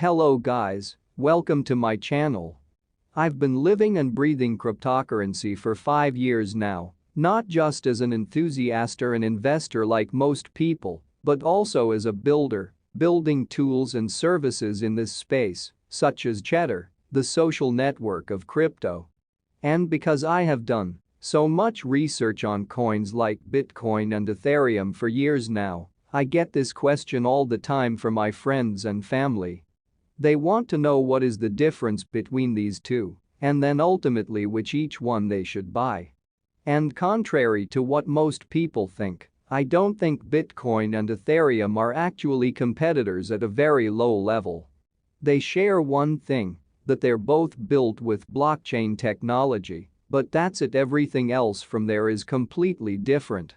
Hello guys, welcome to my channel. I've been living and breathing cryptocurrency for 5 years now, not just as an enthusiast or an investor like most people, but also as a builder, building tools and services in this space, such as Cheddar, the social network of crypto. And because I have done so much research on coins like Bitcoin and Ethereum for years now, I get this question all the time from my friends and family. They want to know what is the difference between these two, and then ultimately which each one they should buy. And contrary to what most people think, I don't think Bitcoin and Ethereum are actually competitors at a very low level. They share one thing, that they're both built with blockchain technology, but that's it. Everything else from there is completely different.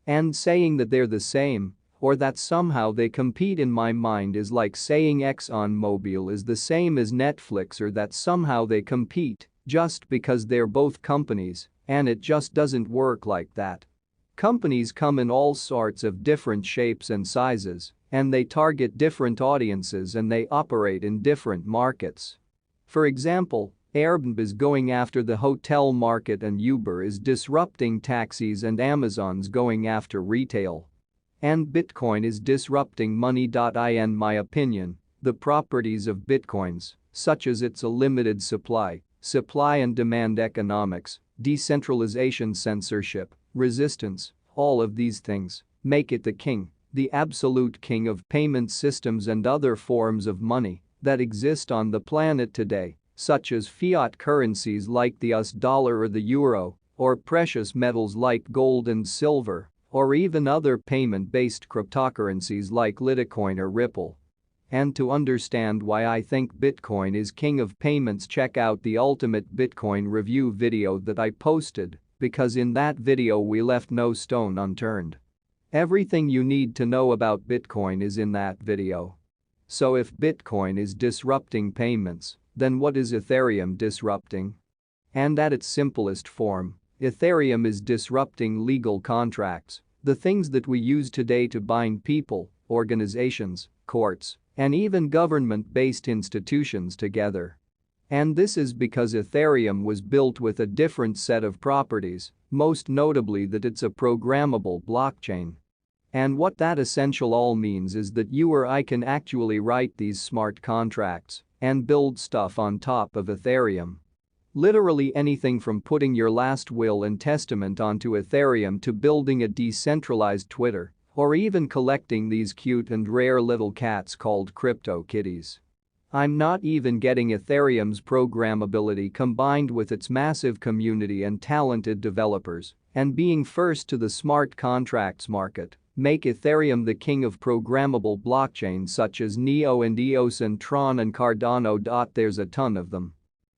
And saying that they're the same, or that somehow they compete in my mind is like saying ExxonMobil is the same as Netflix, or that somehow they compete just because they're both companies, and it just doesn't work like that. Companies come in all sorts of different shapes and sizes, and they target different audiences and they operate in different markets. For example, Airbnb is going after the hotel market and Uber is disrupting taxis and Amazon's going after retail. And Bitcoin is disrupting money. In my opinion, the properties of Bitcoins, such as its a limited supply and demand economics, decentralization, censorship, resistance, all of these things make it the king, the absolute king of payment systems and other forms of money that exist on the planet today, such as fiat currencies like the US dollar or the euro, or precious metals like gold and silver, or even other payment-based cryptocurrencies like Litecoin or Ripple. And to understand why I think Bitcoin is king of payments, check out the Ultimate Bitcoin Review video that I posted, because in that video we left no stone unturned. Everything you need to know about Bitcoin is in that video. So if Bitcoin is disrupting payments, then what is Ethereum disrupting? And at its simplest form, Ethereum is disrupting legal contracts, the things that we use today to bind people, organizations, courts, and even government-based institutions together. And this is because Ethereum was built with a different set of properties, most notably that it's a programmable blockchain. And what that essential all means is that you or I can actually write these smart contracts and build stuff on top of Ethereum. Literally anything from putting your last will and testament onto Ethereum to building a decentralized Twitter, or even collecting these cute and rare little cats called crypto kitties. I'm not even getting Ethereum's programmability combined with its massive community and talented developers, and being first to the smart contracts market make Ethereum the king of programmable blockchains such as Neo and EOS and Tron and Cardano. There's a ton of them.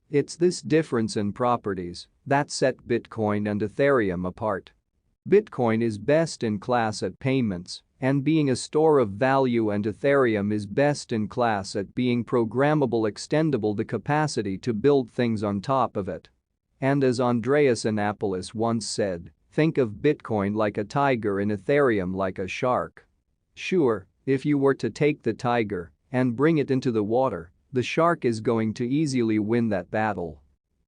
It's this difference in properties that set Bitcoin and Ethereum apart. Bitcoin is best in class at payments and being a store of value, and Ethereum is best in class at being programmable, extendable, the capacity to build things on top of it. And as Andreas Annapolis once said, think of Bitcoin like a tiger and Ethereum like a shark. Sure, if you were to take the tiger and bring it into the water, the shark is going to easily win that battle.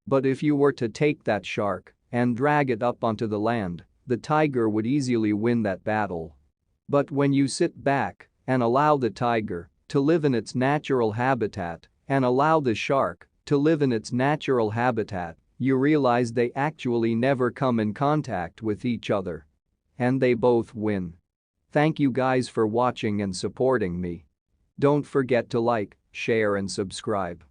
But if you were to take that shark and drag it up onto the land, the tiger would easily win that battle. But when you sit back and allow the tiger to live in its natural habitat and allow the shark to live in its natural habitat, you realize they actually never come in contact with each other. And they both win. Thank you guys for watching and supporting me. Don't forget to like, share and subscribe.